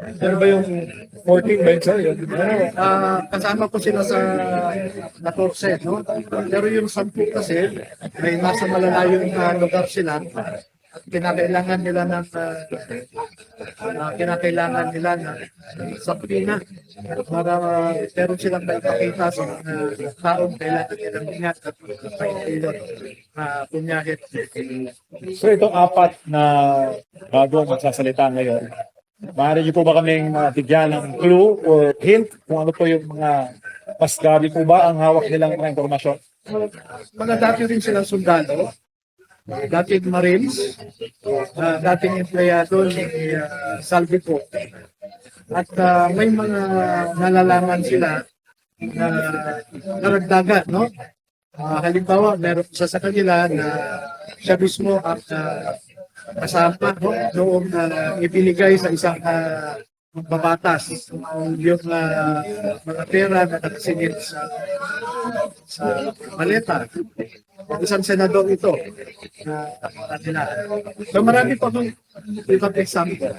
Ano ba yung 14 ba yun, sir? Yun. Kasama ko sila sa 14, no? Pero yung 10 kasi, may nasa malalayong lugar sila at kinakailangan nila na saplina para meron silang maipakita sa mga taong kailangan nilang ingat at paipilot punyahit. So itong apat na bago magsasalita ngayon, maaari niyo po ba kaming bigyan ng clue or hint kung ano po yung mga mas gabi po ba ang hawak nilang mga impormasyon? Mga dati rin silang sundalo, dating Marines, dating empleyado ni Salvi po. At may mga nalalaman sila na karagdagan, no? Halimbawa, meron sa kanila na siya mismo ang kasama, no? Noong ibinigay sa isang magbabatas yung mga pera na nakasingit sa maleta. Isang senador ito na so marami pa kung ibang example.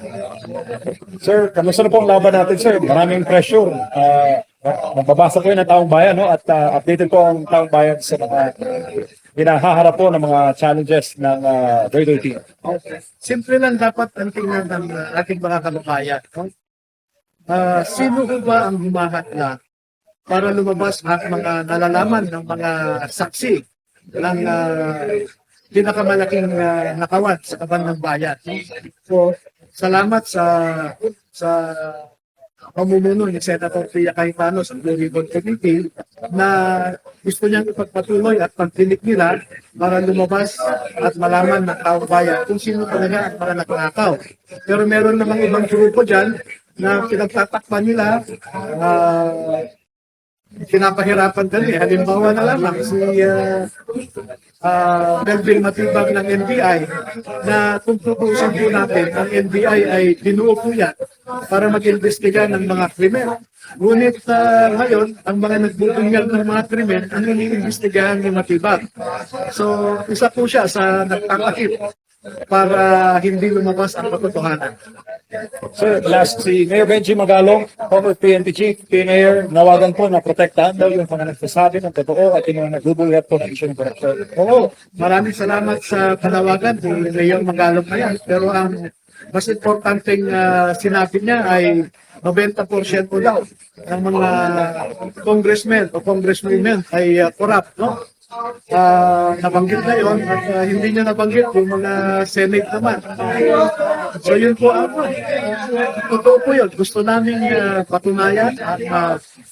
Sir, kamusta na po ang laban natin, sir? Maraming pressure. Nababasa ko yun ng taong bayan, no? At updated po ang taong bayan sa mga hinahaharap po ng mga challenges ng Raider team. Okay. Simple lang dapat ang tingnan ng ating mga kababayan. No? Sino ko ba ang humahatla para lumabas ang mga nalalaman ng mga saksi ng pinakamalaking nakawan sa kaban ng bayan. So, salamat sa pamumuno ni Senator Pia Cayetano sa Blue Ribbon Committee na gusto niyang ipagpatuloy at pagtinik nila para lumabas at malaman ng taong bayan kung sino talaga ang mga nagnakaw. Pero meron namang ibang grupo dyan na pinagtatakpan nila pinapahirapan kami. Halimbawa na lamang si Melvin Matibag ng NBI na kung tutusin po natin, ang NBI ay binuo po yan para mag-imbestiga ng mga krimen. Ngunit ngayon, ang mga nagbubungal ng mga krimen ang iniimbestigahan ni Matibag. So, isa po siya sa nagtatakip para hindi lumabas ang katotohanan. Sir, last si Mayor Benji Magalong, former PNP Chief, Mayor, nawagan po na protektahan daw yung mga nagsasabi ng totoo at yung mga nagbubulgat po ng issue ng corruption. Oo, maraming salamat sa panawagan ni Mayor Magalong na yan. Pero ang mas importanteng sinabi niya ay 90% daw ng mga congressmen o congresswomen ay corrupt, no? Nabanggit na yun at hindi niya nabanggit yung mga Senate naman. So yun po totoo po yun. Gusto namin patunayan at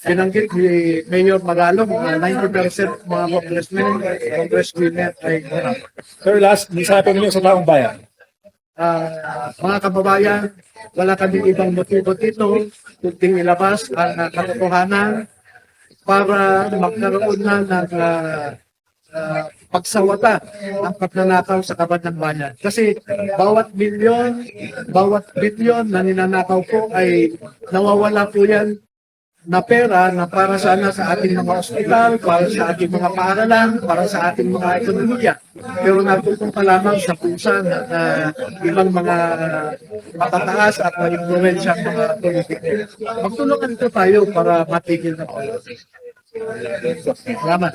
binanggit ni Mayor Magalong na 90% mga congressmen, congresswomen ay corrupt. Sir, last, mensahe po ninyo sa taong bayan. Mga kababayan, wala kaming ibang motibo dito kundi ilabas ang katotohanan para magkaroon na ng pagsawata ang pagnanakaw sa kaban ng bayan. Kasi bawat bilyon na ninanakaw po ay nawawala po yan na pera na para sana sa ating mga ospital, para sa ating mga paaralan, para sa ating mga ekonomiya. Pero napupunta lamang sa pusa na ibang mga matataas at ma-influensyang mga politiko. Magtulungan ito tayo para matigil na po. Salamat.